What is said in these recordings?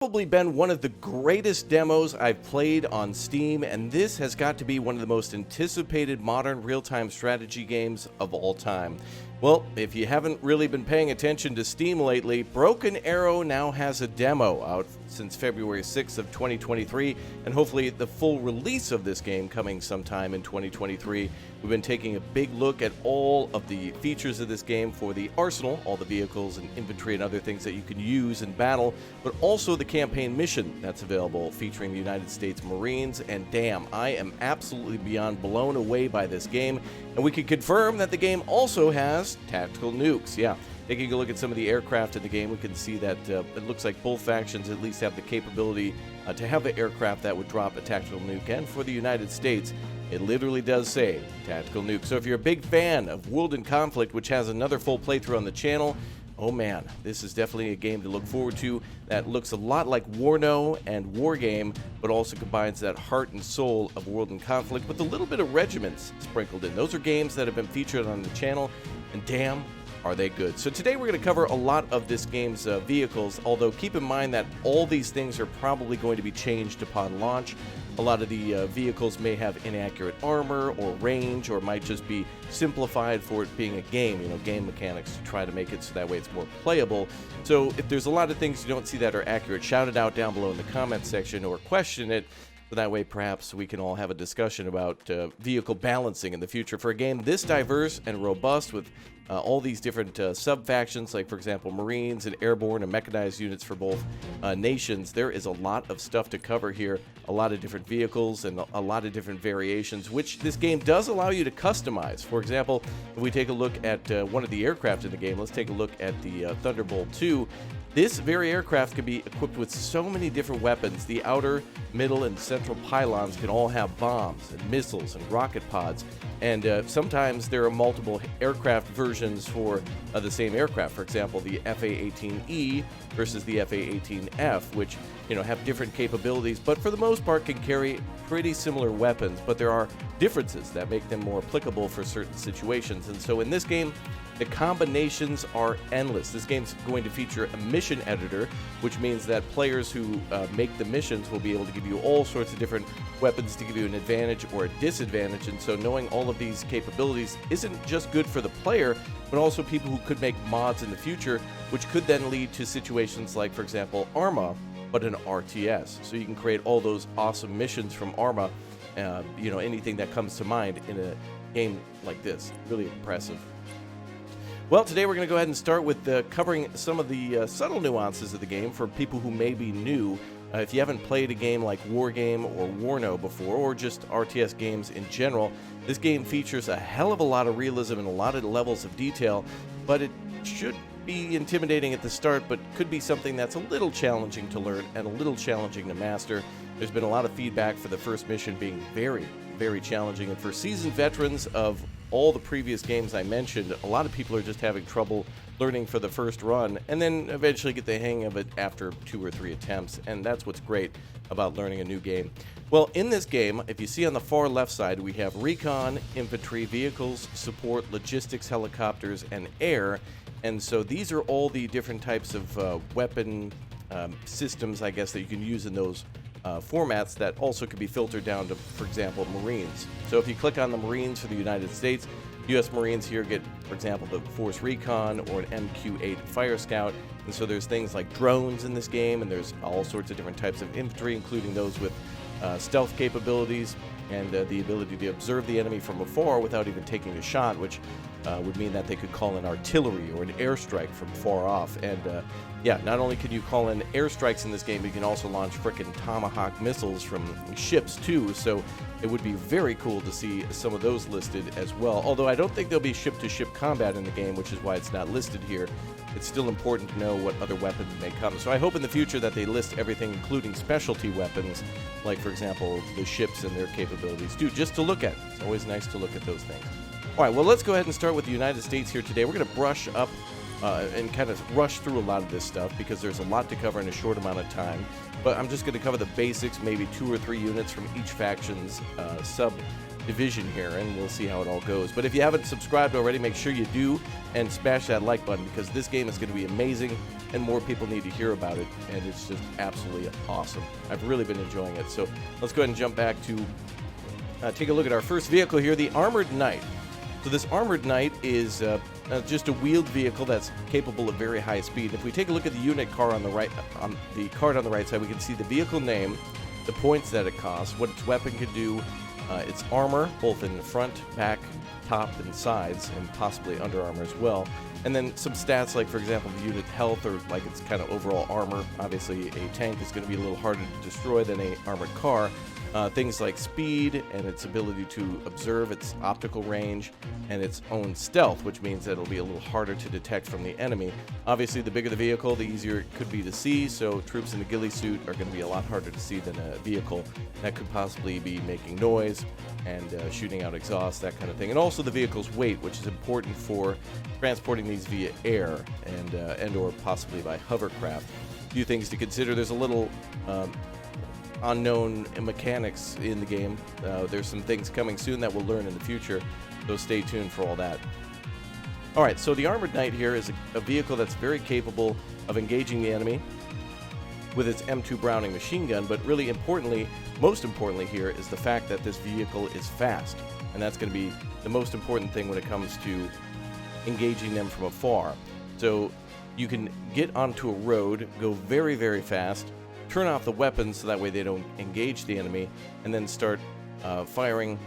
Probably been one of the greatest demos I've played on Steam, and this has got to be one of the most anticipated modern real-time strategy games of all time. Well, if you haven't really been paying attention to Steam lately, Broken Arrow now has a demo out since February 6th of 2023, and hopefully the full release of this game coming sometime in 2023. We've been taking a big look at all of the features of this game for the arsenal, all the vehicles and infantry and other things that you can use in battle, but also the campaign mission that's available featuring the United States Marines, and damn, I am absolutely beyond blown away by this game, and we can confirm that the game also has tactical nukes. Yeah, taking a look at some of the aircraft in the game, we can see that it looks like both factions at least have the capability to have an aircraft that would drop a tactical nuke, and for the United States, it literally does say tactical nuke. So if you're a big fan of World in Conflict, which has another full playthrough on the channel, oh man, this is definitely a game to look forward to that looks a lot like Warno and Wargame, but also combines that heart and soul of World in Conflict with a little bit of regiments sprinkled in. Those are games that have been featured on the channel, and damn, are they good. So today we're going to cover a lot of this game's vehicles, although keep in mind that all these things are probably going to be changed upon launch. A lot of the vehicles may have inaccurate armor or range, or might just be simplified for it being a game, game mechanics to try to make it so that way it's more playable. So if there's a lot of things you don't see that are accurate, shout it out down below in the comments section or question it. So that way perhaps we can all have a discussion about vehicle balancing in the future. For a game this diverse and robust with all these different sub-factions, like for example Marines and airborne and mechanized units for both nations, there is a lot of stuff to cover here, a lot of different vehicles and a lot of different variations, which this game does allow you to customize. For example, if we take a look at one of the aircraft in the game, let's take a look at the Thunderbolt 2. This very aircraft can be equipped with so many different weapons. The outer, middle, and central pylons can all have bombs and missiles and rocket pods. And sometimes there are multiple aircraft versions for the same aircraft. For example, the FA-18E versus the FA-18F, which have different capabilities, but for the most part can carry pretty similar weapons. But there are differences that make them more applicable for certain situations. And so in this game, the combinations are endless. This game's going to feature a mission editor, which means that players who make the missions will be able to give you all sorts of different weapons to give you an advantage or a disadvantage. And so knowing all of these capabilities isn't just good for the player, but also people who could make mods in the future, which could then lead to situations like, for example, Arma, but an RTS. So you can create all those awesome missions from Arma, anything that comes to mind in a game like this. Really impressive. Well, today we're going to go ahead and start with covering some of the subtle nuances of the game for people who may be new. If you haven't played a game like Wargame or Warno before, or just RTS games in general, this game features a hell of a lot of realism and a lot of levels of detail, but it should be intimidating at the start, but could be something that's a little challenging to learn and a little challenging to master. There's been a lot of feedback for the first mission being very, very challenging, and for seasoned veterans of all the previous games I mentioned, a lot of people are just having trouble learning for the first run and then eventually get the hang of it after 2 or 3 attempts, and that's what's great about learning a new game. Well, in this game, if you see on the far left side, we have recon, infantry, vehicles, support, logistics, helicopters, and air, and so these are all the different types of weapon systems, I guess, that you can use in those formats that also could be filtered down to, for example, Marines. So if you click on the Marines for the United States, U.S. Marines here get, for example, the Force Recon or an MQ-8 Fire Scout. And so there's things like drones in this game, and there's all sorts of different types of infantry, including those with stealth capabilities and the ability to observe the enemy from afar without even taking a shot, which would mean that they could call in artillery or an airstrike from far off. And yeah, not only can you call in airstrikes in this game, but you can also launch frickin' Tomahawk missiles from ships too. So it would be very cool to see some of those listed as well. Although I don't think there'll be ship-to-ship combat in the game, which is why it's not listed here. It's still important to know what other weapons may come. So I hope in the future that they list everything, including specialty weapons, like, for example, the ships and their capabilities too, just to look at. It's always nice to look at those things. All right, well, let's go ahead and start with the United States here today. We're going to brush up and kind of rush through a lot of this stuff because there's a lot to cover in a short amount of time. But I'm just going to cover the basics, maybe 2 or 3 units from each faction's division here, and we'll see how it all goes. But if you haven't subscribed already, make sure you do, and smash that like button, because this game is going to be amazing, and more people need to hear about it, and it's just absolutely awesome. I've really been enjoying it. So let's go ahead and jump back to take a look at our first vehicle here, the Armored Knight. So this Armored Knight is just a wheeled vehicle that's capable of very high speed. If we take a look at the unit car on the right, on the card on the right side, we can see the vehicle name, the points that it costs, what its weapon could do, its armor, both in the front, back, top, and sides, and possibly under armor as well. And then some stats like, for example, the unit health, or like its kind of overall armor. Obviously, a tank is going to be a little harder to destroy than a armored car. Things like speed and its ability to observe, its optical range, and its own stealth, which means that it'll be a little harder to detect from the enemy. Obviously, the bigger the vehicle, the easier it could be to see, so troops in the ghillie suit are going to be a lot harder to see than a vehicle that could possibly be making noise and shooting out exhaust, that kind of thing. And also the vehicle's weight, which is important for transporting these via air and or possibly by hovercraft. A few things to consider. There's a little unknown mechanics in the game. There's some things coming soon that we'll learn in the future, so stay tuned for all that. Alright, so the Armored Knight here is a vehicle that's very capable of engaging the enemy with its M2 Browning machine gun, but really importantly, most importantly here, is the fact that this vehicle is fast, and that's going to be the most important thing when it comes to engaging them from afar. So you can get onto a road, go very, very fast, turn off the weapons so that way they don't engage the enemy, and then start firing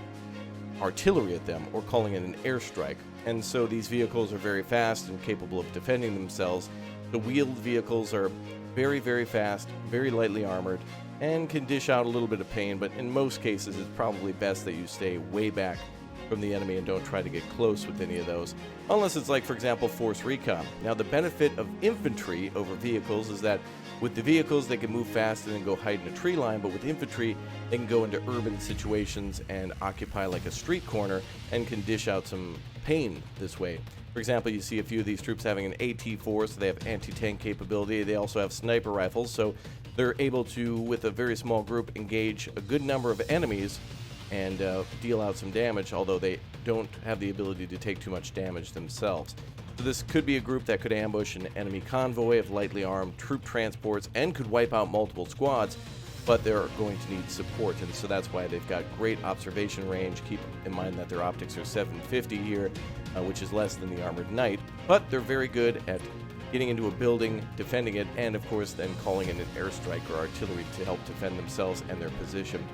artillery at them, or calling it an airstrike. And so these vehicles are very fast and capable of defending themselves. The wheeled vehicles are very, very fast, very lightly armored, and can dish out a little bit of pain, but in most cases it's probably best that you stay way back from the enemy and don't try to get close with any of those, unless it's like, for example, force recon. Now, the benefit of infantry over vehicles is that with the vehicles they can move fast and then go hide in a tree line, but with infantry they can go into urban situations and occupy like a street corner and can dish out some pain this way. For example, you see a few of these troops having an AT-4, so they have anti-tank capability. They also have sniper rifles, so they're able to, with a very small group, engage a good number of enemies and deal out some damage, although they don't have the ability to take too much damage themselves. So this could be a group that could ambush an enemy convoy of lightly armed troop transports and could wipe out multiple squads, but they're going to need support, and so that's why they've got great observation range. Keep in mind that their optics are 750 here, which is less than the Armored Knight, but they're very good at getting into a building, defending it, and of course then calling in an airstrike or artillery to help defend themselves and their position.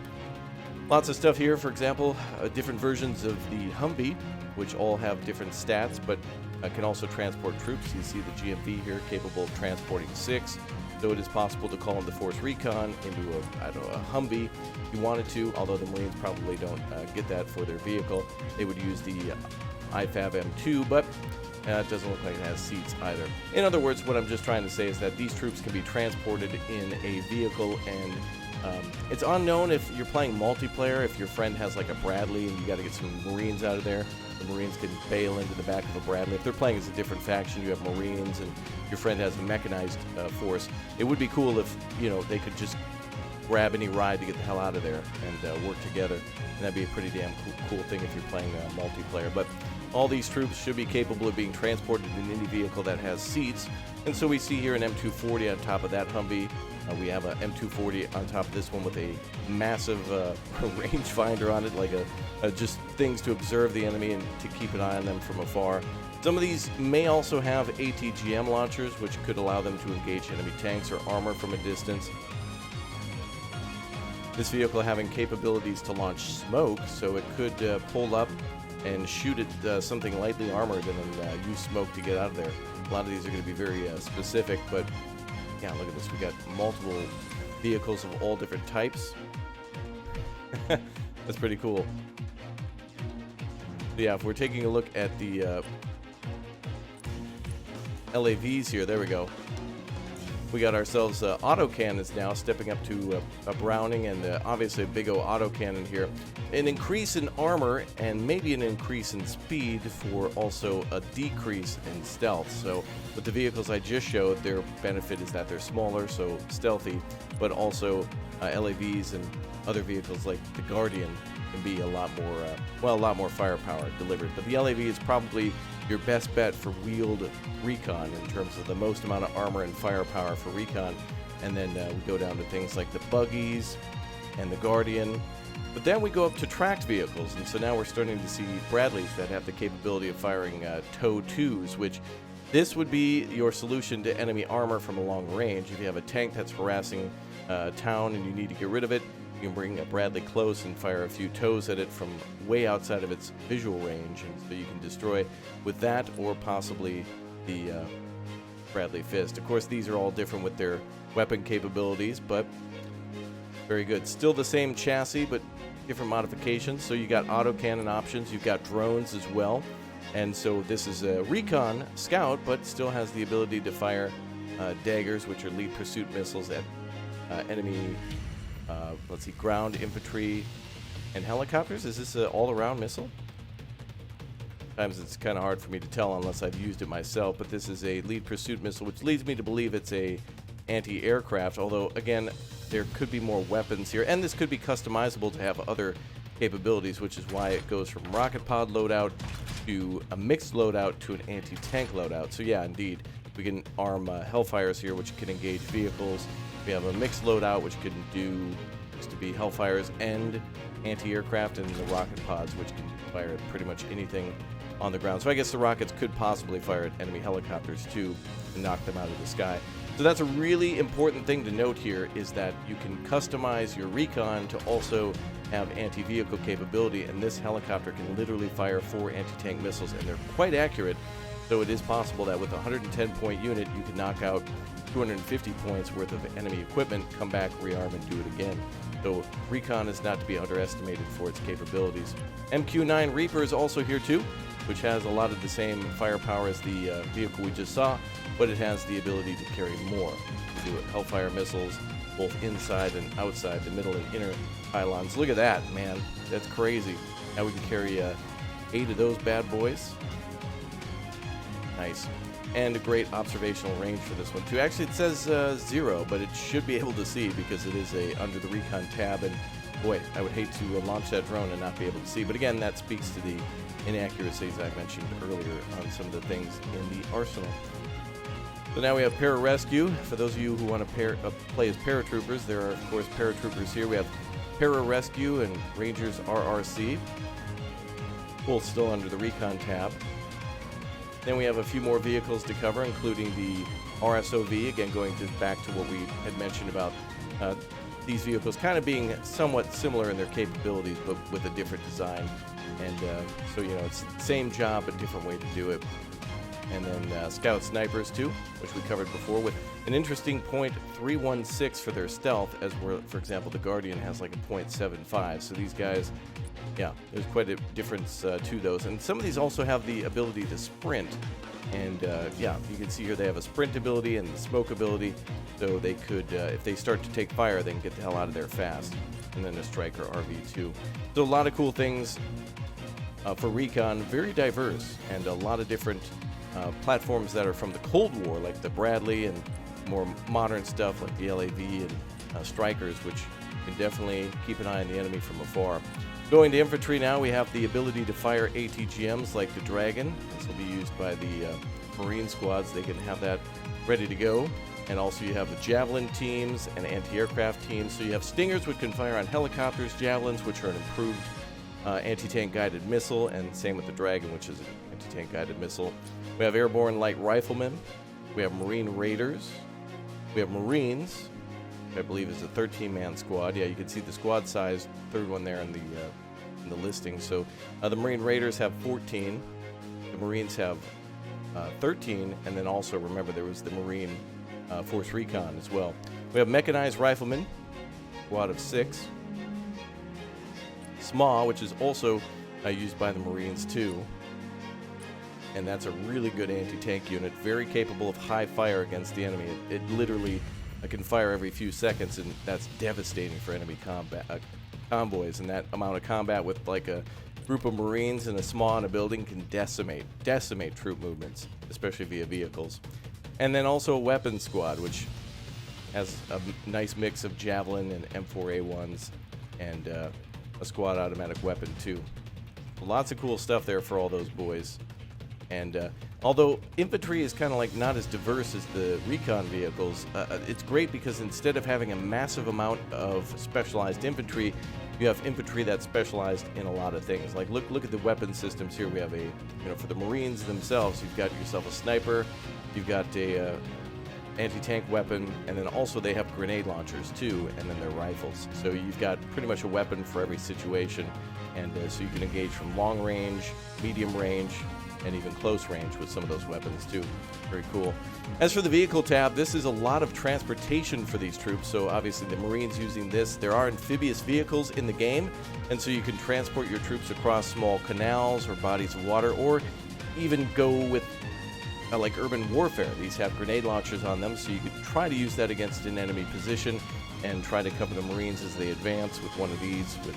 Lots of stuff here, for example, different versions of the Humvee, which all have different stats, but can also transport troops. You see the GMV here, capable of transporting 6. So it is possible to call in the Force Recon into a Humvee if you wanted to, although the Marines probably don't get that for their vehicle. They would use the IFAB M2, but it doesn't look like it has seats either. In other words, what I'm just trying to say is that these troops can be transported in a vehicle, and it's unknown if you're playing multiplayer, if your friend has like a Bradley and you got to get some Marines out of there. The Marines can bail into the back of a Bradley. If they're playing as a different faction, you have Marines, and your friend has a mechanized force. It would be cool if, you know, they could just grab any ride to get the hell out of there and work together. And that'd be a pretty damn cool thing if you're playing multiplayer. But all these troops should be capable of being transported in any vehicle that has seats. And so we see here an M240 on top of that Humvee. We have a M240 on top of this one with a massive rangefinder on it, like just things to observe the enemy and to keep an eye on them from afar. Some of these may also have ATGM launchers, which could allow them to engage enemy tanks or armor from a distance. This vehicle having capabilities to launch smoke, so it could pull up and shoot at something lightly armored and then use smoke to get out of there. A lot of these are going to be very specific, but yeah, look at this. We got multiple vehicles of all different types. That's pretty cool. So yeah, if we're taking a look at the LAVs here, there we go. We got ourselves autocannons now, stepping up to a Browning and obviously a big old autocannon here. An increase in armor and maybe an increase in speed for also a decrease in stealth. So with the vehicles I just showed, their benefit is that they're smaller, so stealthy, but also LAVs and other vehicles like the Guardian can be a lot more, a lot more firepower delivered. But the LAV is probably your best bet for wheeled recon in terms of the most amount of armor and firepower for recon. And then we go down to things like the buggies and the Guardian. But then we go up to tracked vehicles, and so now we're starting to see Bradleys that have the capability of firing TOW 2s, which this would be your solution to enemy armor from a long range. If you have a tank that's harassing a town and you need to get rid of it, you can bring a Bradley close and fire a few TOWs at it from way outside of its visual range, and so you can destroy with that or possibly the Bradley Fist. Of course, these are all different with their weapon capabilities, but very good. Still the same chassis, but different modifications. So you got autocannon options, you've got drones as well. And so this is a recon scout, but still has the ability to fire daggers, which are lead pursuit missiles at enemy, let's see, ground, infantry, and helicopters. Is this an all-around missile? Sometimes it's kind of hard for me to tell unless I've used it myself, but this is a lead pursuit missile, which leads me to believe it's a anti-aircraft, although, again, there could be more weapons here, and this could be customizable to have other capabilities, which is why it goes from rocket pod loadout to a mixed loadout to an anti-tank loadout. So yeah, indeed, we can arm Hellfires here, which can engage vehicles. We have a mixed loadout, which can do just to be Hellfires and anti-aircraft, and the rocket pods, which can fire at pretty much anything on the ground. So I guess the rockets could possibly fire at enemy helicopters too and knock them out of the sky. So that's a really important thing to note here, is that you can customize your recon to also have anti-vehicle capability, and this helicopter can literally fire 4 anti-tank missiles, and they're quite accurate. So it is possible that with a 110-point unit, you can knock out 250 points worth of enemy equipment, come back, rearm, and do it again. So recon is not to be underestimated for its capabilities. MQ-9 Reaper is also here too, which has a lot of the same firepower as the vehicle we just saw, but it has the ability to carry more. Do Hellfire missiles both inside and outside the middle and inner pylons. Look at that, man. That's crazy. Now we can carry 8 of those bad boys. Nice. And a great observational range for this one too. Actually, it says 0, but it should be able to see because it is under the recon tab. And boy, I would hate to launch that drone and not be able to see. But again, that speaks to the inaccuracies I mentioned earlier on some of the things in the arsenal. So now we have Pararescue. For those of you who want to play as paratroopers, there are, of course, paratroopers here. We have Pararescue and Rangers RRC, both still under the Recon tab. Then we have a few more vehicles to cover, including the RSOV, again going back to what we had mentioned about these vehicles kind of being somewhat similar in their capabilities, but with a different design. And so, you know, it's the same job, but different way to do it. And then Scout Snipers, too, which we covered before, with an interesting .316 for their stealth, as for example, the Guardian has like a .75. So these guys, yeah, there's quite a difference to those. And some of these also have the ability to sprint. And yeah, you can see here they have a sprint ability and the smoke ability. So they could, if they start to take fire, they can get the hell out of there fast. And then a Striker RV2. So a lot of cool things for Recon, very diverse, and a lot of different platforms that are from the Cold War, like the Bradley, and more modern stuff like the LAV and Strikers, which can definitely keep an eye on the enemy from afar. Going to infantry now, we have the ability to fire ATGMs like the Dragon. This will be used by the Marine squads. They can have that ready to go. And also you have the Javelin teams and anti-aircraft teams. So you have Stingers, which can fire on helicopters, Javelins, which are an improved anti-tank guided missile, and same with the Dragon, which is an anti-tank guided missile. We have airborne light riflemen. We have Marine Raiders. We have Marines, which I believe is a 13-man squad. Yeah, you can see the squad size, third one there in the listing. So the Marine Raiders have 14. The Marines have 13, and then also remember there was the Marine Force Recon as well. We have mechanized riflemen, squad of 6. SMA, which is also used by the Marines too. And that's a really good anti-tank unit, very capable of high fire against the enemy. It literally can fire every few seconds, and that's devastating for enemy convoys. And that amount of combat with like a group of Marines and a SMA in a building can decimate troop movements, especially via vehicles. And then also a weapons squad, which has a nice mix of Javelin and M4A1s and a squad automatic weapon too. Lots of cool stuff there for all those boys. And although infantry is kind of like not as diverse as the recon vehicles, it's great because instead of having a massive amount of specialized infantry, you have infantry that's specialized in a lot of things. Like look at the weapon systems here. We have for the Marines themselves, you've got yourself a sniper, you've got a anti-tank weapon, and then also they have grenade launchers too, and then their rifles. So you've got pretty much a weapon for every situation, and so you can engage from long range, medium range, and even close range with some of those weapons too. Very cool. As for the vehicle tab, this is a lot of transportation for these troops. So obviously the Marines using this, there are amphibious vehicles in the game, and so you can transport your troops across small canals or bodies of water, or even go with like urban warfare. These have grenade launchers on them, so you could try to use that against an enemy position and try to cover the Marines as they advance with one of these, with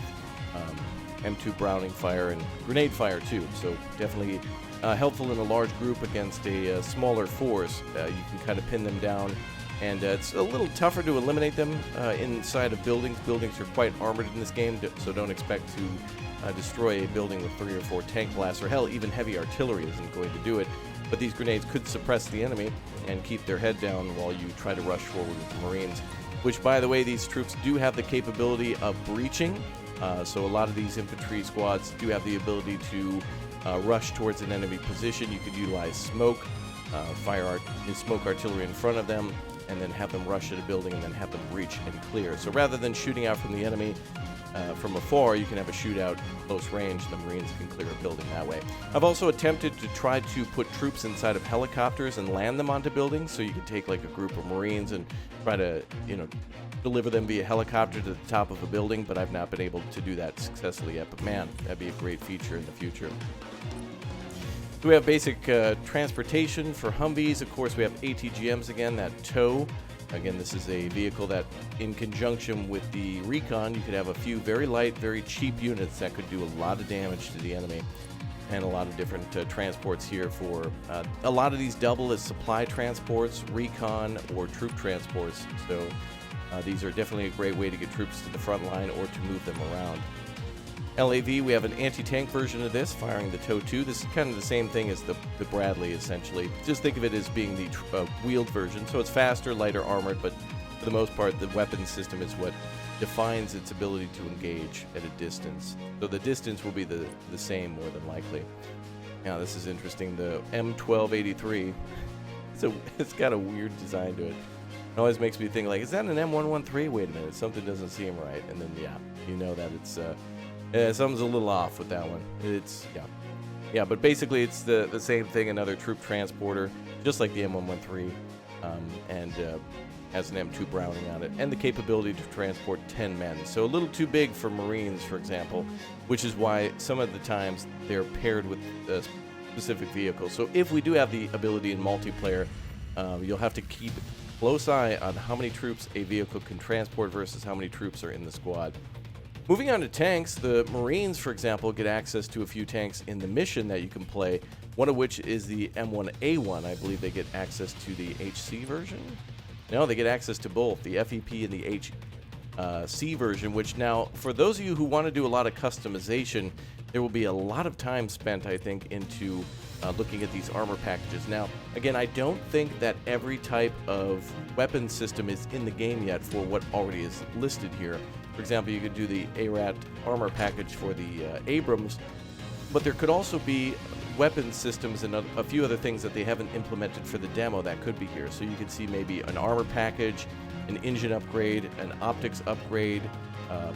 M2 Browning fire and grenade fire too. So definitely helpful in a large group against a smaller force. You can kind of pin them down, and it's a little tougher to eliminate them inside of buildings. Buildings are quite armored in this game, so don't expect to destroy a building with 3 or 4 tank blasts, or hell, even heavy artillery isn't going to do it. But these grenades could suppress the enemy and keep their head down while you try to rush forward with the Marines, which, by the way, these troops do have the capability of breaching. So a lot of these infantry squads do have the ability to rush towards an enemy position. You could utilize smoke, fire smoke artillery in front of them, and then have them rush at a building and then have them breach and clear. So rather than shooting out from the enemy from afar, you can have a shootout close range, and the Marines can clear a building that way. I've also attempted to try to put troops inside of helicopters and land them onto buildings, so you can take like a group of Marines and try to, deliver them via helicopter to the top of a building, but I've not been able to do that successfully yet. But man, that'd be a great feature in the future. So we have basic transportation for Humvees. Of course, we have ATGMs again, that tow. Again, this is a vehicle that, in conjunction with the recon, you could have a few very light, very cheap units that could do a lot of damage to the enemy. And a lot of different transports here for a lot of these double as supply transports, recon, or troop transports. So these are definitely a great way to get troops to the front line or to move them around. LAV, we have an anti-tank version of this, firing the TOW-2. This is kind of the same thing as the Bradley, essentially. Just think of it as being the wheeled version. So it's faster, lighter armored, but for the most part, the weapon system is what defines its ability to engage at a distance. So the distance will be the same, more than likely. Now, this is interesting. The M1283, it's got a weird design to it. It always makes me think, like, is that an M113? Wait a minute, something doesn't seem right. And then, yeah, you know that it's... something's a little off with that one. Yeah, but basically it's the same thing, another troop transporter, just like the M113, and has an M2 Browning on it, and the capability to transport 10 men. So a little too big for Marines, for example, which is why some of the times they're paired with specific vehicles. So if we do have the ability in multiplayer, you'll have to keep a close eye on how many troops a vehicle can transport versus how many troops are in the squad. Moving on to tanks, the Marines, for example, get access to a few tanks in the mission that you can play, one of which is the M1A1. I believe they get access to the HC version? No, they get access to both, the FEP and the HC version, which now, for those of you who want to do a lot of customization, there will be a lot of time spent, I think, into looking at these armor packages. Now, again, I don't think that every type of weapon system is in the game yet for what already is listed here. For example, you could do the ARAT armor package for the Abrams, but there could also be weapon systems and a few other things that they haven't implemented for the demo that could be here. So you could see maybe an armor package, an engine upgrade, an optics upgrade,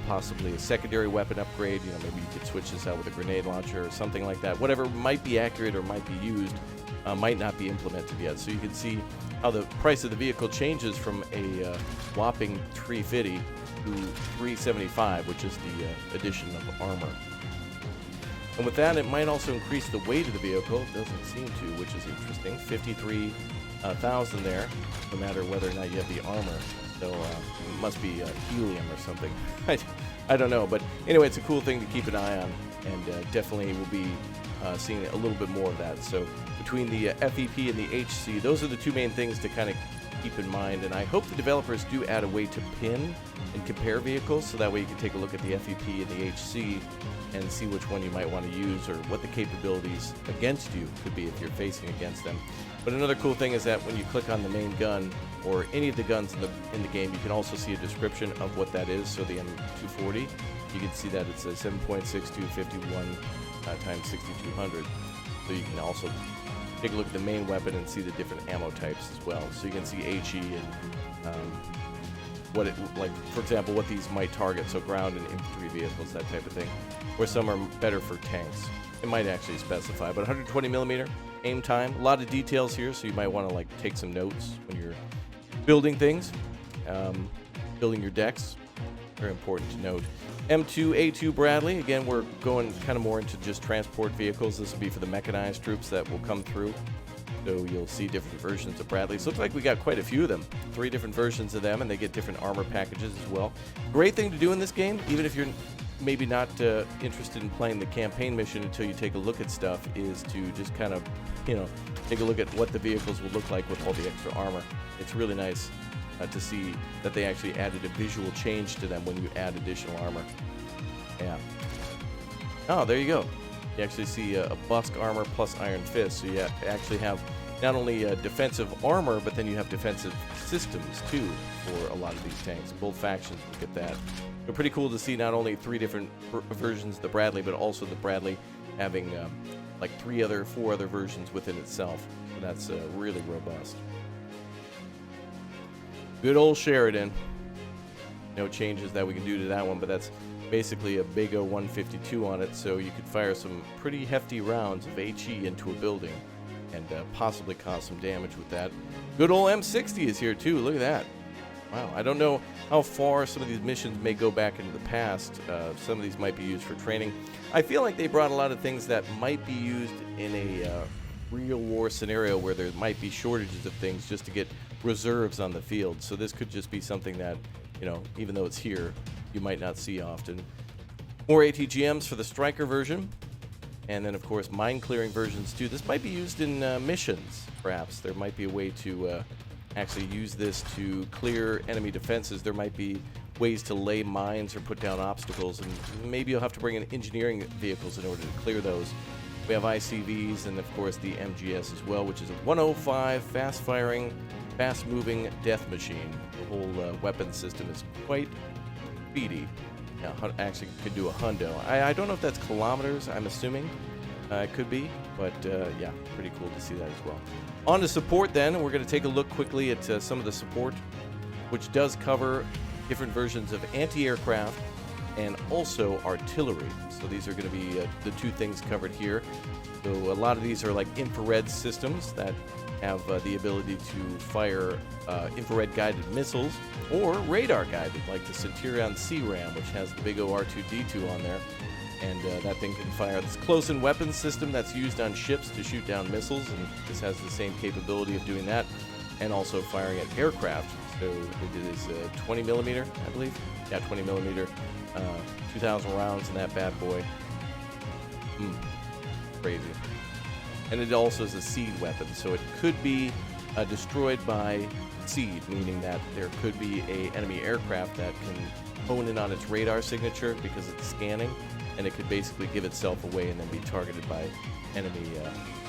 possibly a secondary weapon upgrade. Maybe you could switch this out with a grenade launcher or something like that. Whatever might be accurate or might be used might not be implemented yet. So you can see how the price of the vehicle changes from a whopping $350 to $375, which is the addition of armor. And with that, it might also increase the weight of the vehicle. It doesn't seem to, which is interesting. 53,000 there, no matter whether or not you have the armor. So it must be helium or something. I don't know. But anyway, it's a cool thing to keep an eye on, and definitely will be seeing a little bit more of that. So between the FEP and the HC, those are the two main things to kind of keep in mind, and I hope the developers do add a way to pin and compare vehicles, so that way you can take a look at the FEP and the HC and see which one you might want to use or what the capabilities against you could be if you're facing against them. But another cool thing is that when you click on the main gun or any of the guns in the game, you can also see a description of what that is. So the M240, you can see that it's a 7.6251 times 6200. So you can also take a look at the main weapon and see the different ammo types as well. So you can see HE and what it, like, for example, what these might target. So ground and infantry vehicles, that type of thing. Or some are better for tanks. It might actually specify, but 120 millimeter aim time. A lot of details here, so you might want to like take some notes when you're building things, building your decks. Very important to note. M2A2 Bradley. Again, we're going kind of more into just transport vehicles. This will be for the mechanized troops that will come through. So you'll see different versions of Bradleys. Looks like we got quite a few of them. 3 different versions of them, and they get different armor packages as well. Great thing to do in this game, even if you're maybe not interested in playing the campaign mission until you take a look at stuff, is to just kind of, you know, take a look at what the vehicles will look like with all the extra armor. It's really nice to see that they actually added a visual change to them when you add additional armor. Yeah. Oh, there you go. You actually see a Busk armor plus Iron Fist, so you actually have not only defensive armor, but then you have defensive systems too for a lot of these tanks. Both factions will get that. So pretty cool to see not only 3 different versions of the Bradley, but also the Bradley having like 4 other versions within itself. So that's really robust. Good old Sheridan. No changes that we can do to that one, but that's basically a big O152 on it, so you could fire some pretty hefty rounds of HE into a building and possibly cause some damage with that. Good old M60 is here too. Look at that. Wow, I don't know how far some of these missions may go back into the past. Some of these might be used for training. I feel like they brought a lot of things that might be used in a real war scenario where there might be shortages of things just to get reserves on the field. So this could just be something that, you know, even though it's here, you might not see often. More ATGMs for the Striker version. And then, of course, mine clearing versions too. This might be used in missions, perhaps. There might be a way to actually use this to clear enemy defenses. There might be ways to lay mines or put down obstacles, and maybe you'll have to bring in engineering vehicles in order to clear those. We have ICVs and, of course, the MGS as well, which is a 105 fast-firing, fast-moving death machine. The whole weapon system is quite speedy. Yeah, actually could do a hundo. I don't know if that's kilometers, I'm assuming. It could be, but yeah, pretty cool to see that as well. On to support then, we're going to take a look quickly at some of the support, which does cover different versions of anti-aircraft and also artillery. So these are going to be the 2 things covered here. So a lot of these are like infrared systems that have the ability to fire infrared guided missiles or radar guided, like the Centurion CRAM, which has the big OR2D2 on there. And that thing can fire this close-in weapons system that's used on ships to shoot down missiles, and this has the same capability of doing that, and also firing at aircraft. So it is 20 millimeter, I believe. Yeah, 20 millimeter, 2,000 rounds in that bad boy. Crazy. And it also is a seed weapon, so it could be destroyed by seed, meaning that there could be a enemy aircraft that can hone in on its radar signature because it's scanning, and it could basically give itself away and then be targeted by enemy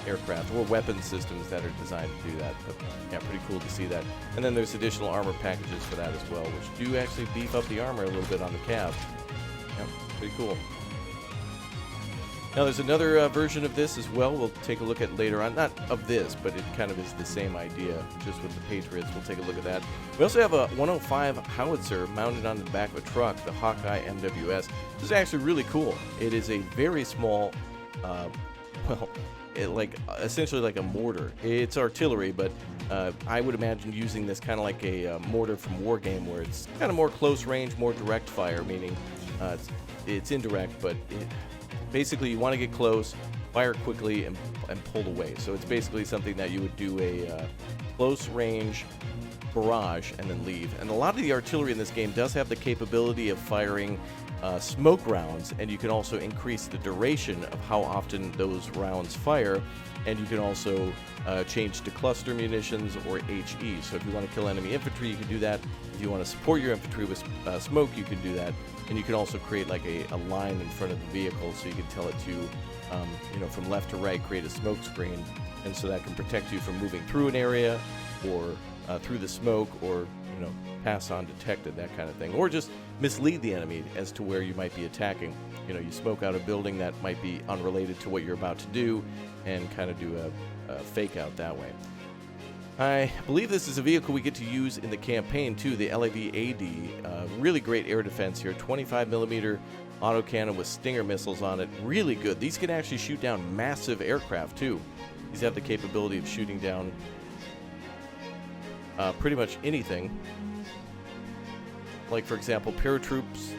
aircraft or weapon systems that are designed to do that. But yeah, pretty cool to see that. And then there's additional armor packages for that as well, which do actually beef up the armor a little bit on the cab. Yeah, pretty cool. Now there's another version of this as well we'll take a look at later on. Not of this, but it kind of is the same idea, just with the Patriots. We'll take a look at that. We also have a 105 howitzer mounted on the back of a truck, the Hawkeye MWS. This is actually really cool. It is a very small, essentially like a mortar. It's artillery, but I would imagine using this kind of like a mortar from War Game, where it's kind of more close range, more direct fire, meaning it's indirect, but basically you want to get close, fire quickly, and pull away. So it's basically something that you would do a close range barrage, and then leave. And a lot of the artillery in this game does have the capability of firing smoke rounds, and you can also increase the duration of how often those rounds fire, and you can also change to cluster munitions or HE. So if you want to kill enemy infantry, you can do that. If you want to support your infantry with smoke, you can do that. And you can also create like a line in front of the vehicle, so you can tell it to, you know, from left to right, create a smoke screen, and so that can protect you from moving through an area or through the smoke, or, you know, pass on detected, that kind of thing, or just mislead the enemy as to where you might be attacking. You know, you smoke out a building that might be unrelated to what you're about to do, and kind of do a fake out that way. I believe this is a vehicle we get to use in the campaign too, the LAV-AD. Really great air defense here, 25mm autocannon with Stinger missiles on it. Really good. These can actually shoot down massive aircraft too. These have the capability of shooting down pretty much anything. Like, for example, paratroops,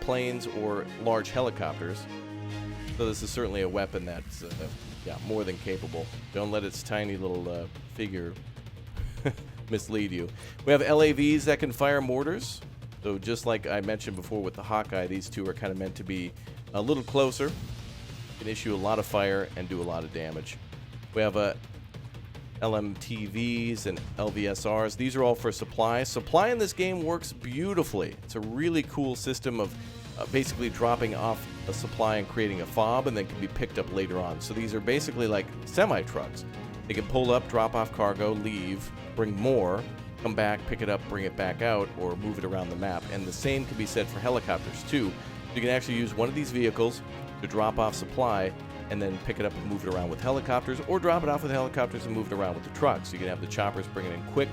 planes, or large helicopters. So this is certainly a weapon that's yeah, more than capable. Don't let its tiny little figure mislead you. We have LAVs that can fire mortars. So just like I mentioned before with the Hawkeye, these two are kind of meant to be a little closer. Can issue a lot of fire and do a lot of damage. We have LMTVs and LVSRs. These are all for supply. Supply in this game works beautifully. It's a really cool system of basically dropping off a supply and creating a fob, and then can be picked up later on. So these are basically like semi-trucks. They can pull up, drop off cargo, leave, bring more, come back, pick it up, bring it back out, or move it around the map. And the same can be said for helicopters too. You can actually use one of these vehicles to drop off supply, and then pick it up and move it around with helicopters, or drop it off with helicopters and move it around with the trucks. You can have the choppers bring it in quick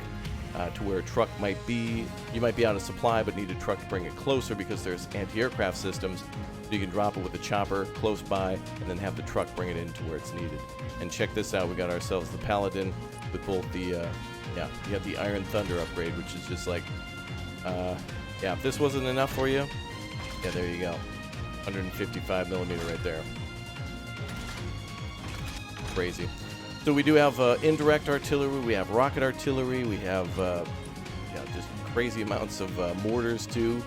to where a truck might be. You might be out of supply but need a truck to bring it closer because there's anti-aircraft systems. So you can drop it with the chopper close by and then have the truck bring it in to where it's needed. And check this out, we got ourselves the Paladin with both the, yeah, you have the Iron Thunder upgrade, which is just like, yeah, if this wasn't enough for you, yeah, there you go. 155mm right there. Crazy. So we do have indirect artillery, we have rocket artillery, we have yeah, just crazy amounts of mortars too.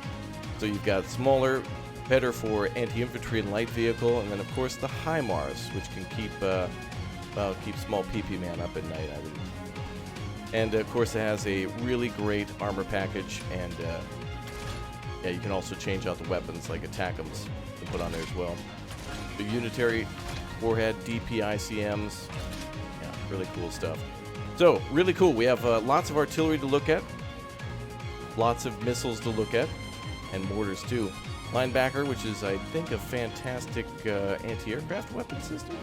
So you've got smaller, better for anti-infantry and light vehicle, and then of course the HIMARS, which can keep keep small PP man up at night, I would. And of course it has a really great armor package, and yeah, you can also change out the weapons like attackums and put on there as well. The unitary warhead, DP-ICMs, yeah, really cool stuff. So, really cool. We have lots of artillery to look at, lots of missiles to look at, and mortars too. Linebacker, which is, I think, a fantastic anti-aircraft weapon system.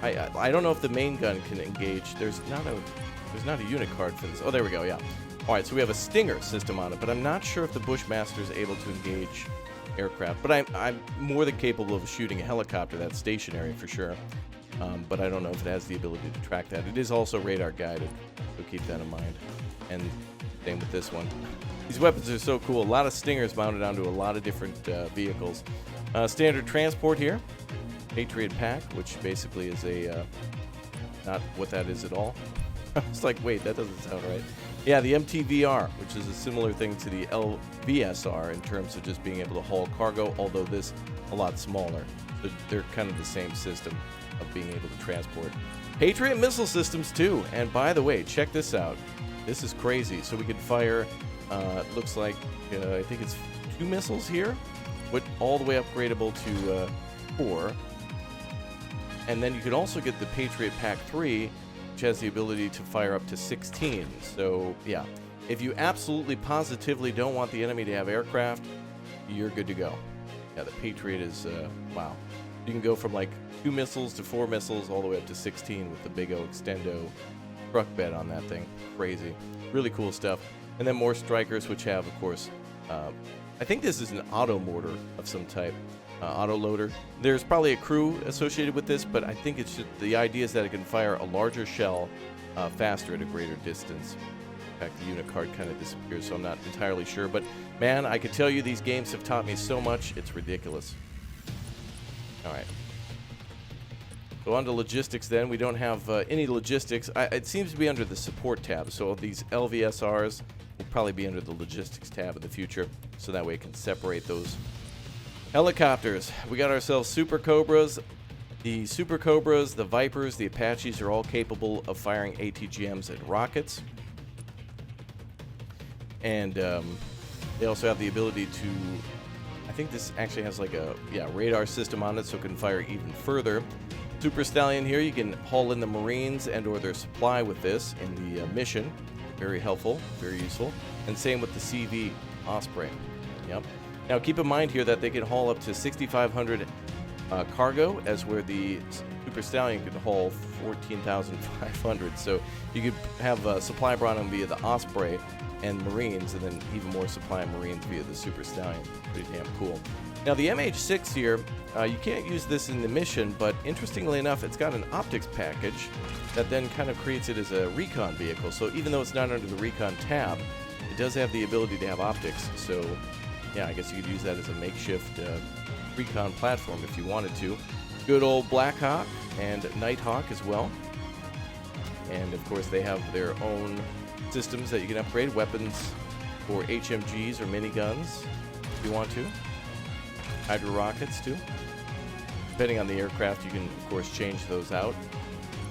I don't know if the main gun can engage. There's not a unit card for this. Oh, there we go, yeah. All right, so we have a Stinger system on it, but I'm not sure if the Bushmaster is able to engage aircraft. But I'm more than capable of shooting a helicopter that's stationary for sure. But I don't know if it has the ability to track that. It is also radar guided, so keep that in mind. And same with this one. These weapons are so cool. A lot of Stingers mounted onto a lot of different vehicles. Standard transport here. Patriot Pack, which basically is a not what that is at all. It's like, wait, that doesn't sound right. Yeah, the MTVR, which is a similar thing to the LVSR in terms of just being able to haul cargo, although this a lot smaller. So they're kind of the same system of being able to transport. Patriot missile systems too. And by the way, check this out. This is crazy. So we could fire, it looks like, I think it's 2 missiles here, but all the way upgradable to 4. And then you could also get the Patriot Pack 3, which has the ability to fire up to 16. So, yeah, if you absolutely positively don't want the enemy to have aircraft, you're good to go. Yeah, the Patriot is, wow. You can go from like 2 missiles to 4 missiles all the way up to 16 with the big O extendo truck bed on that thing. Crazy. Really cool stuff. And then more strikers, which have, of course, I think this is an auto mortar of some type. Auto loader. There's probably a crew associated with this, but I think it's just, the idea is that it can fire a larger shell faster at a greater distance. In fact, the unit card kind of disappears, so I'm not entirely sure. But man, I can tell you these games have taught me so much, it's ridiculous. All right. So on to logistics then. We don't have any logistics. It seems to be under the support tab. So these LVSRs will probably be under the logistics tab in the future. So that way it can separate those helicopters. We got ourselves Super Cobras. The Super Cobras, the Vipers, the Apaches are all capable of firing ATGMs and rockets. And they also have the ability to, I think this actually has like a radar system on it, so it can fire even further. Super Stallion here, you can haul in the Marines and or their supply with this in the mission. Very helpful, very useful. And same with the CV Osprey. Yep. Now keep in mind here that they can haul up to 6,500 cargo, as where the Super Stallion could haul 14,500. So you could have supply brought in via the Osprey and Marines, and then even more supply Marines via the Super Stallion. Pretty damn cool. Now the MH6 here, you can't use this in the mission, but interestingly enough, it's got an optics package that then kind of creates it as a recon vehicle. So even though it's not under the recon tab, it does have the ability to have optics. So yeah, I guess you could use that as a makeshift recon platform if you wanted to. Good old Black Hawk and Nighthawk as well. And of course they have their own systems that you can upgrade, weapons for HMGs or miniguns if you want to. Hydro rockets too. Depending on the aircraft, you can of course change those out.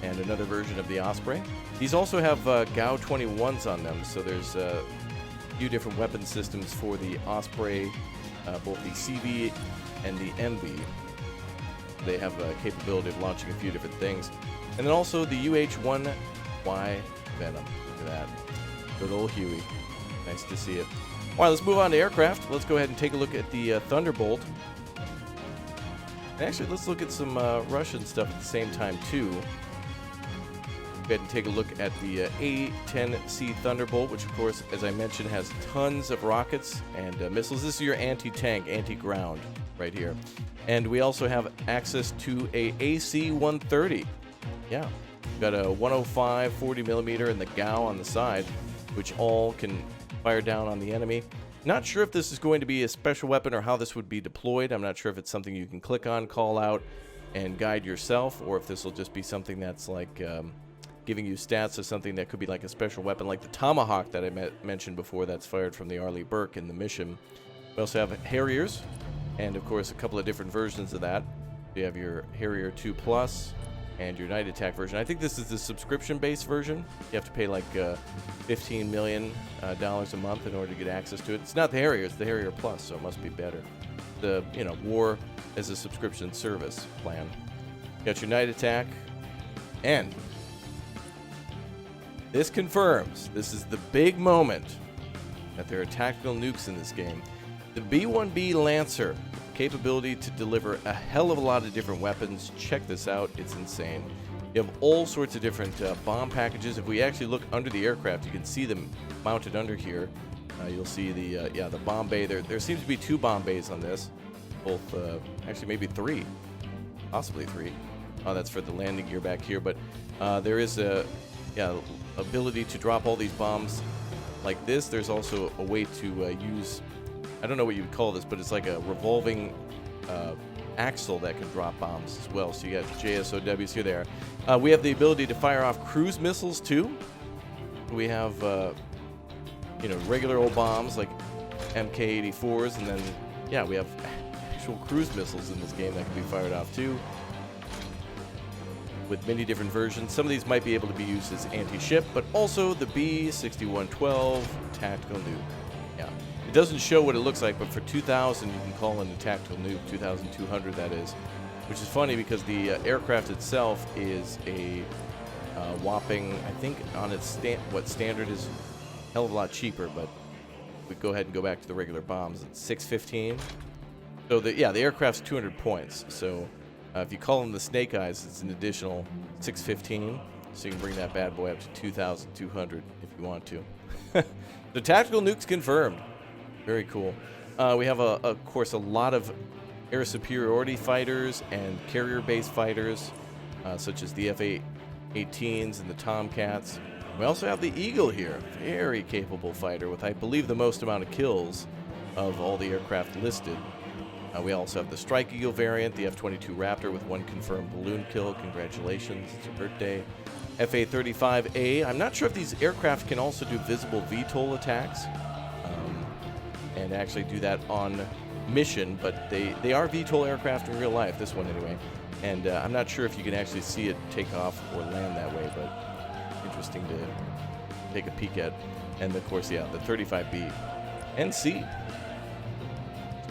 And another version of the Osprey. These also have GAU 21s on them, so there's a few different weapon systems for the Osprey, both the CV and the MB. They have a capability of launching a few different things. And then also the UH-1Y Venom. Look at that. Good old Huey. Nice to see it. All right, let's move on to aircraft. Let's go ahead and take a look at the Thunderbolt. And actually, let's look at some Russian stuff at the same time, too. Go ahead and take a look at the A-10C Thunderbolt, which, of course, as I mentioned, has tons of rockets and missiles. This is your anti-tank, anti-ground right here. And we also have access to a AC-130. Yeah. We've got a 105 40mm and the GAU on the side, which all can fire down on the enemy. Not sure if this is going to be a special weapon or how this would be deployed. I'm not sure if it's something you can click on, call out, and guide yourself, or if this will just be something that's like giving you stats of something that could be like a special weapon, like the Tomahawk that I mentioned before that's fired from the Arleigh Burke in the mission. We also have Harriers, and of course a couple of different versions of that. You have your Harrier 2 Plus and your Night Attack version. I think this is the subscription-based version. You have to pay like $15 million a month in order to get access to it. It's not the Harrier, it's the Harrier Plus, so it must be better. The, war as a subscription service plan. You got your Night Attack, and this confirms, this is the big moment, that there are tactical nukes in this game. The B-1B Lancer, capability to deliver a hell of a lot of different weapons. Check this out, it's insane. You have all sorts of different bomb packages. If we actually look under the aircraft, you can see them mounted under here. You'll see the bomb bay. There seems to be 2 bomb bays on this. Both, actually maybe 3. Possibly 3. Oh, that's for the landing gear back here. But there is a ability to drop all these bombs like this. There's also a way to use, I don't know what you would call this, but it's like a revolving axle that can drop bombs as well. So you got JSOWs here. There. We have the ability to fire off cruise missiles too. We have regular old bombs like MK-84s, and then we have actual cruise missiles in this game that can be fired off too, with many different versions. Some of these might be able to be used as anti-ship, but also the B-6112 tactical nuke. Yeah. It doesn't show what it looks like, but for 2,000 you can call in a tactical nuke, 2,200 that is, which is funny because the aircraft itself is a whopping, I think on its standard is a hell of a lot cheaper, but we go ahead and go back to the regular bombs. It's 615. So the aircraft's 200 points. So if you call them the Snake Eyes, it's an additional 615. So you can bring that bad boy up to 2,200 if you want to. The tactical nukes confirmed. Very cool. We have, of course, a lot of air superiority fighters and carrier-based fighters, such as the F-18s and the Tomcats. We also have the Eagle here, very capable fighter with, I believe, the most amount of kills of all the aircraft listed. We also have the Strike Eagle variant, the F-22 Raptor with 1 confirmed balloon kill. Congratulations, it's your birthday. FA-35A. I'm not sure if these aircraft can also do visible VTOL attacks and actually do that on mission, but they are VTOL aircraft in real life, this one anyway. And I'm not sure if you can actually see it take off or land that way, but interesting to take a peek at. And of course, yeah, the 35B and C.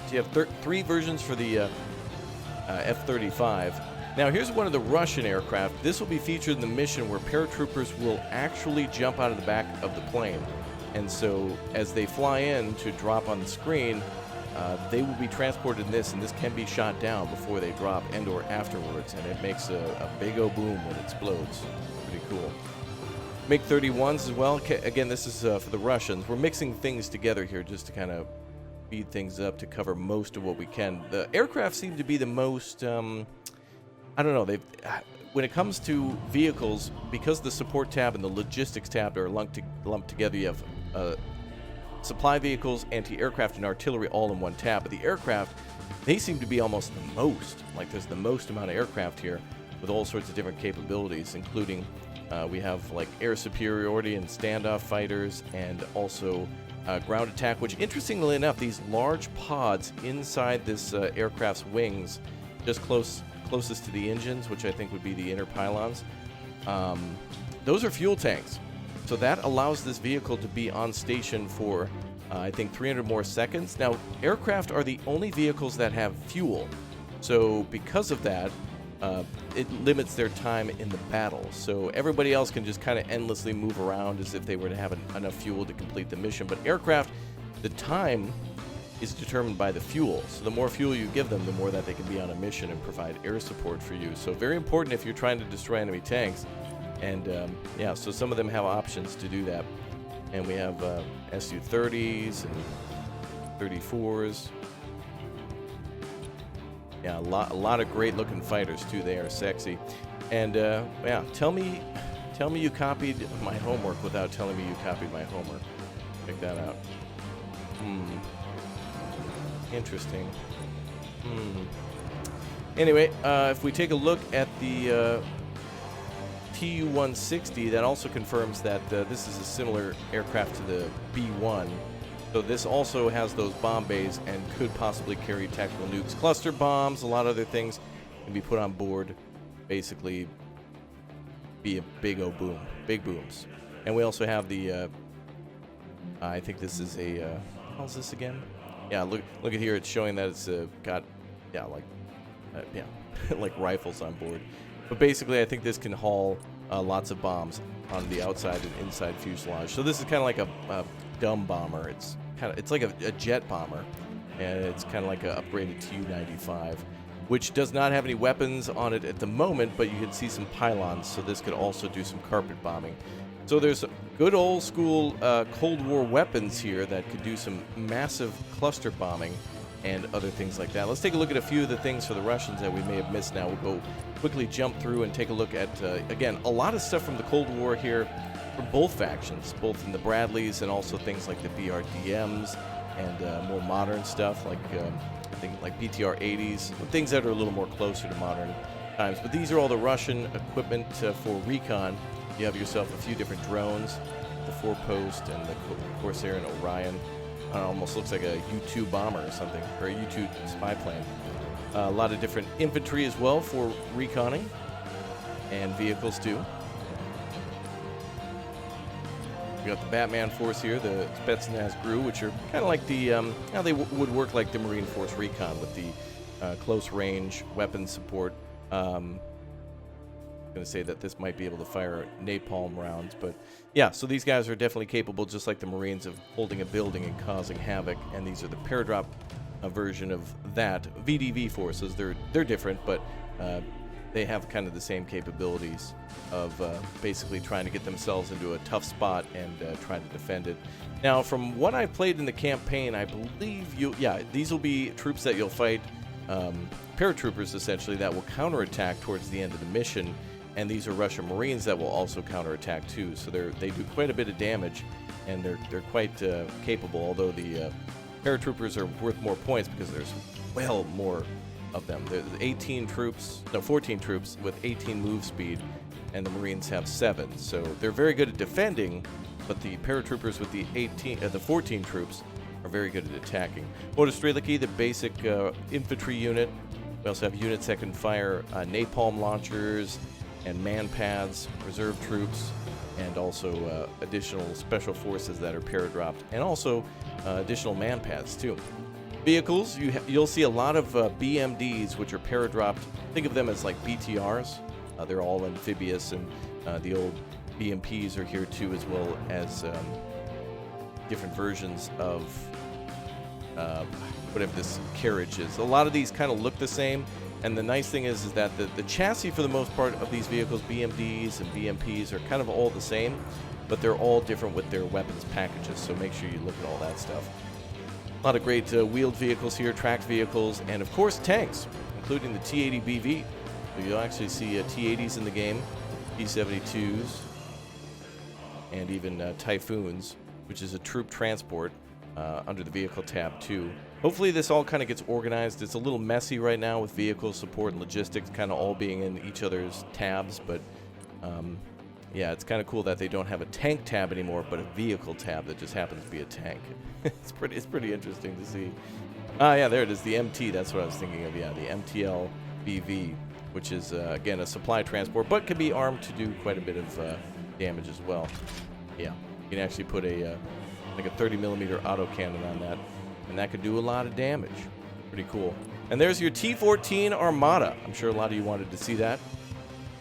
So you have 3 versions for the F-35. Now here's one of the Russian aircraft. This will be featured in the mission where paratroopers will actually jump out of the back of the plane. And so as they fly in to drop on the screen, they will be transported in this, and this can be shot down before they drop and or afterwards, and it makes a big-o boom when it explodes. Pretty cool. MiG-31s as well. Again, this is for the Russians. We're mixing things together here just to kind of speed things up to cover most of what we can. The aircraft seem to be the most, I don't know, when it comes to vehicles, because the support tab and the logistics tab are lumped together, you have supply vehicles, anti-aircraft, and artillery all in one tab. But the aircraft, they seem to be almost the most. Like there's the most amount of aircraft here with all sorts of different capabilities, including we have like air superiority and standoff fighters, and also ground attack, which interestingly enough, these large pods inside this aircraft's wings, just closest to the engines, which I think would be the inner pylons, those are fuel tanks. So that allows this vehicle to be on station for, I think, 300 more seconds. Now, aircraft are the only vehicles that have fuel. So because of that, it limits their time in the battle. So everybody else can just kind of endlessly move around as if they were to have enough fuel to complete the mission. But aircraft, the time is determined by the fuel. So the more fuel you give them, the more that they can be on a mission and provide air support for you. So very important if you're trying to destroy enemy tanks. And yeah, so some of them have options to do that. And we have Su-30s and 34s. Yeah, a lot of great looking fighters too. They are sexy. And yeah, tell me you copied my homework without telling me you copied my homework. Check that out. Interesting. Anyway, if we take a look at the Tu-160, that also confirms that this is a similar aircraft to the B-1. So this also has those bomb bays and could possibly carry tactical nukes, cluster bombs, a lot of other things can be put on board. Basically, be a big booms. And we also have the, I think this is a, how's this again? Yeah, look at here. It's showing that it's got, yeah, like, yeah, like rifles on board. But basically, I think this can haul lots of bombs on the outside and inside fuselage. So this is kind of like a dumb bomber. It's like a jet bomber, and it's kind of like an upgraded Tu-95, which does not have any weapons on it at the moment, but you can see some pylons. So this could also do some carpet bombing. So there's good old school Cold War weapons here that could do some massive cluster bombing and other things like that. Let's take a look at a few of the things for the Russians that we may have missed now. We'll go quickly jump through and take a look at, again, a lot of stuff from the Cold War here from both factions, both in the Bradleys and also things like the BRDMs and more modern stuff like, I think, like BTR-80s, things that are a little more closer to modern times. But these are all the Russian equipment for recon. You have yourself a few different drones, the Four-Post and the Corsair and Orion. Almost looks like a U-2 bomber or something, or a U-2 spy plane. A lot of different infantry as well for reconning, and vehicles too. We got the Batman Force here, the Spetsnaz GRU, which are kind of like the, how they would work like the Marine Force Recon with the close range weapon support. I'm going to say that this might be able to fire napalm rounds, but yeah, so these guys are definitely capable, just like the Marines, of holding a building and causing havoc, and these are the paradrop version of that. VDV forces, they're different, but they have kind of the same capabilities of basically trying to get themselves into a tough spot and trying to defend it. Now, from what I played in the campaign, I believe these will be troops that you'll fight, paratroopers essentially, that will counterattack towards the end of the mission. And these are Russian Marines that will also counterattack too. So they do quite a bit of damage, and they're quite capable. Although the paratroopers are worth more points because there's well more of them. There's 18 troops, no, 14 troops with 18 move speed, and the Marines have 7. So they're very good at defending, but the paratroopers with the 14 troops are very good at attacking. Motostreliki, the basic infantry unit. We also have units that can fire napalm launchers and man pads, reserve troops, and also additional special forces that are paradropped, and also additional man pads too. Vehicles, you'll see a lot of BMDs, which are paradropped. Think of them as like BTRs. They're all amphibious, and the old BMPs are here too, as well as different versions of whatever this carriage is. A lot of these kind of look the same, and the nice thing is that the chassis for the most part of these vehicles, BMDs and BMPs, are kind of all the same, but they're all different with their weapons packages, so make sure you look at all that stuff. A lot of great wheeled vehicles here, tracked vehicles, and of course tanks, including the T-80BV. So you'll actually see T-80s in the game, T-72s, and even Typhoons, which is a troop transport under the vehicle tab too. Hopefully this all kind of gets organized. It's a little messy right now with vehicle support and logistics kind of all being in each other's tabs, but yeah, it's kind of cool that they don't have a tank tab anymore, but a vehicle tab that just happens to be a tank. It's pretty interesting to see. Yeah, there it is, the MT. That's what I was thinking of. Yeah, the MTL BV, which is again a supply transport, but can be armed to do quite a bit of damage as well. Yeah, you can actually put a like a 30mm autocannon on that, and that could do a lot of damage. Pretty cool. And there's your T-14 Armada. I'm sure a lot of you wanted to see that.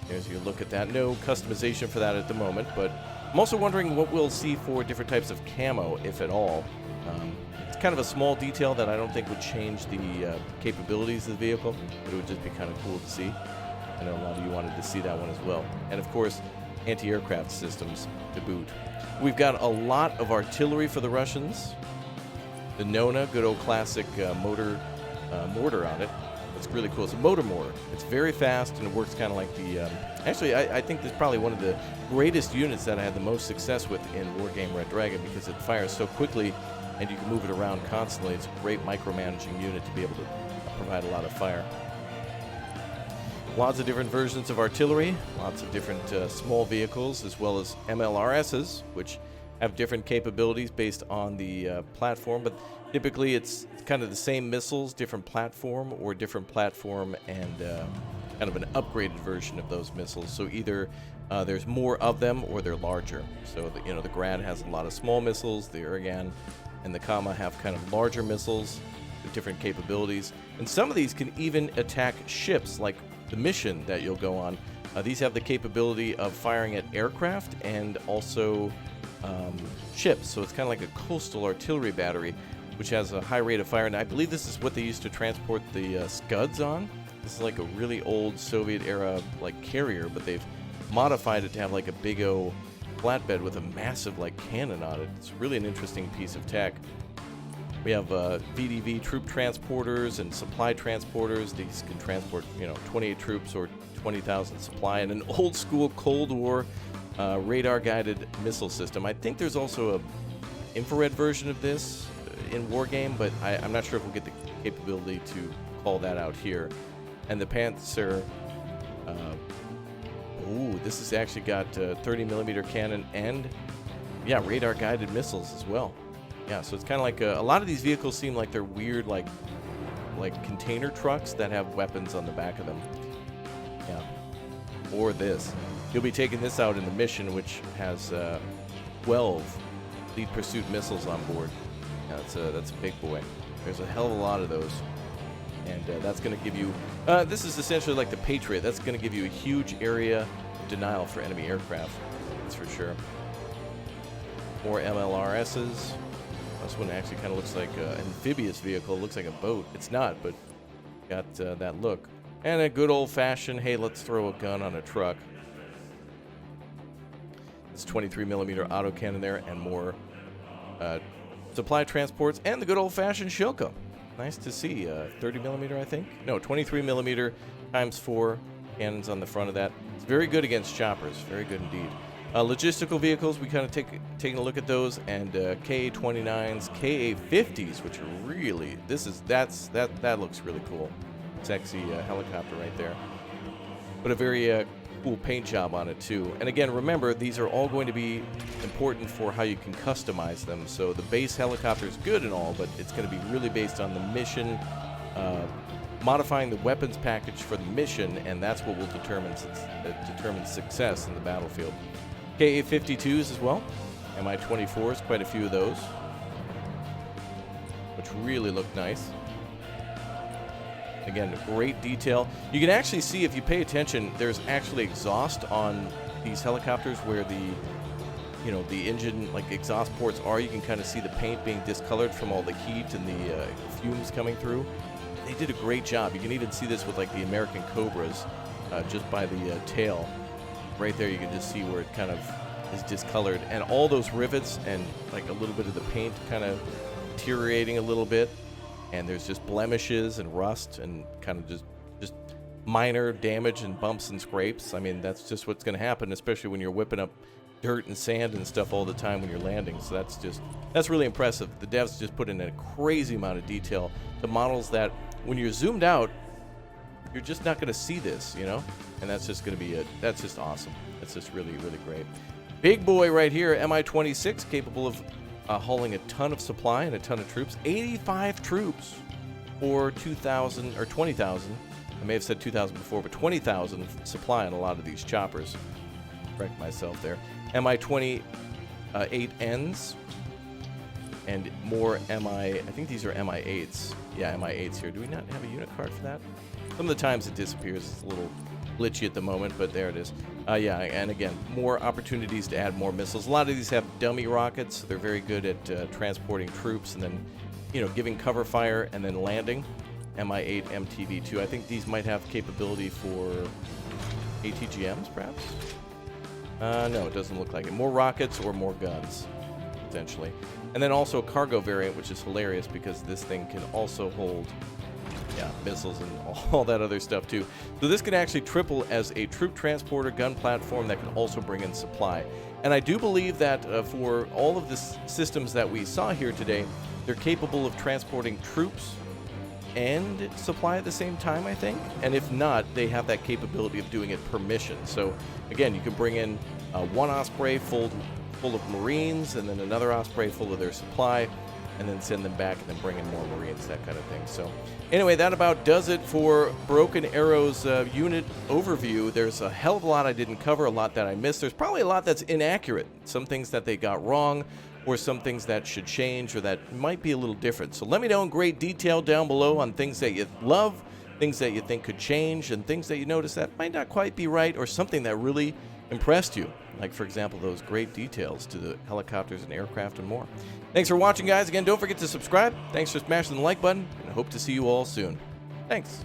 There's your look at that. No customization for that at the moment, but I'm also wondering what we'll see for different types of camo, if at all. It's kind of a small detail that I don't think would change the capabilities of the vehicle, but it would just be kind of cool to see. I know a lot of you wanted to see that one as well. And of course, anti-aircraft systems to boot. We've got a lot of artillery for the Russians. The Nona, good old classic mortar on it. It's really cool. It's a motor mortar. It's very fast, and it works kind of like the... actually, I think this is probably one of the greatest units that I had the most success with in Wargame Red Dragon, because it fires so quickly, and you can move it around constantly. It's a great micromanaging unit to be able to provide a lot of fire. Lots of different versions of artillery, lots of different small vehicles, as well as MLRSs, which have different capabilities based on the platform, but typically it's kind of the same missiles, different platform, or different platform and kind of an upgraded version of those missiles. So either there's more of them, or they're larger. So the Grad has a lot of small missiles, the Uragan and the Kama have kind of larger missiles with different capabilities, and some of these can even attack ships, like the mission that you'll go on. These have the capability of firing at aircraft and also ships, so it's kind of like a coastal artillery battery, which has a high rate of fire, and I believe this is what they used to transport the Scuds on. This is like a really old Soviet era like carrier, but they've modified it to have like a big O flatbed with a massive like cannon on it. It's really an interesting piece of tech. We have VDV troop transporters and supply transporters. These can transport 28 troops or 20,000 supply, and an old school Cold War radar guided missile system. I think there's also a infrared version of this in Wargame, but I'm not sure if we'll get the capability to call that out here. And the Panzer, this has actually got 30mm cannon and radar guided missiles as well. Yeah, so it's kind of like a lot of these vehicles seem like they're weird, like container trucks that have weapons on the back of them. Yeah, or this. You'll be taking this out in the mission, which has 12 lead pursuit missiles on board. Yeah, that's a big boy. There's a hell of a lot of those, and that's going to give you. This is essentially like the Patriot. That's going to give you a huge area of denial for enemy aircraft. That's for sure. More MLRSs. This one actually kind of looks like an amphibious vehicle. It looks like a boat. It's not, but got that look. And a good old-fashioned, hey, let's throw a gun on a truck. It's 23mm autocannon there, and more supply transports, and the good old-fashioned Shilka. Nice to see. 30mm, I think? No, 23mm ×4 cannons on the front of that. It's very good against choppers. Very good indeed. Logistical vehicles, we kind of taking a look at those, and KA-29s, KA-50s, which are really, that looks really cool. Sexy helicopter right there. But a very cool paint job on it too. And again, remember, these are all going to be important for how you can customize them. So the base helicopter is good and all, but it's going to be really based on the mission, modifying the weapons package for the mission, and that's what will determine success in the battlefield. KA-52s as well, Mi-24s, quite a few of those, which really look nice. Again, great detail. You can actually see, if you pay attention, there's actually exhaust on these helicopters where the engine, like, exhaust ports are. You can kind of see the paint being discolored from all the heat and the fumes coming through. They did a great job. You can even see this with, like, the American Cobras, just by the tail. Right there, you can just see where it kind of is discolored. And all those rivets and, like, a little bit of the paint kind of deteriorating a little bit. And there's just blemishes and rust and kind of just minor damage and bumps and scrapes. I mean, that's just what's going to happen, especially when you're whipping up dirt and sand and stuff all the time when you're landing. So that's really impressive. The devs just put in a crazy amount of detail to models that when you're zoomed out, you're just not going to see this, you know? And that's just going to be that's just awesome. That's just really, really great. Big boy right here, Mi-26, capable of hauling a ton of supply and a ton of troops. 85 troops, or 2,000 or 20,000. I may have said 2,000 before, but 20,000 supply on a lot of these choppers. Correct myself there. Mi-28Ns and more I think these are Mi-8s. Yeah, Mi-8s here. Do we not have a unit card for that? Some of the times it disappears. It's a little glitchy at the moment, but there it is. Yeah, and again, more opportunities to add more missiles. A lot of these have dummy rockets. So they're very good at transporting troops and then, giving cover fire and then landing. Mi-8 MTV2. I think these might have capability for ATGMs, perhaps? No, it doesn't look like it. More rockets or more guns, potentially. And then also a cargo variant, which is hilarious because this thing can also hold missiles and all that other stuff too. So this can actually triple as a troop transporter gun platform that can also bring in supply. And I do believe that for all of the systems that we saw here today, they're capable of transporting troops and supply at the same time, I think. And if not, they have that capability of doing it per mission. So again, you can bring in one Osprey full of Marines and then another Osprey full of their supply, and then send them back and then bring in more Marines, that kind of thing. So anyway, that about does it for Broken Arrow's unit overview. There's a hell of a lot I didn't cover, a lot that I missed. There's probably a lot that's inaccurate, some things that they got wrong, or some things that should change or that might be a little different. So let me know in great detail down below on things that you love, things that you think could change, and things that you notice that might not quite be right, or something that really impressed you. Like, for example, those great details to the helicopters and aircraft and more. Thanks for watching, guys. Again, don't forget to subscribe. Thanks for smashing the like button, and I hope to see you all soon. Thanks.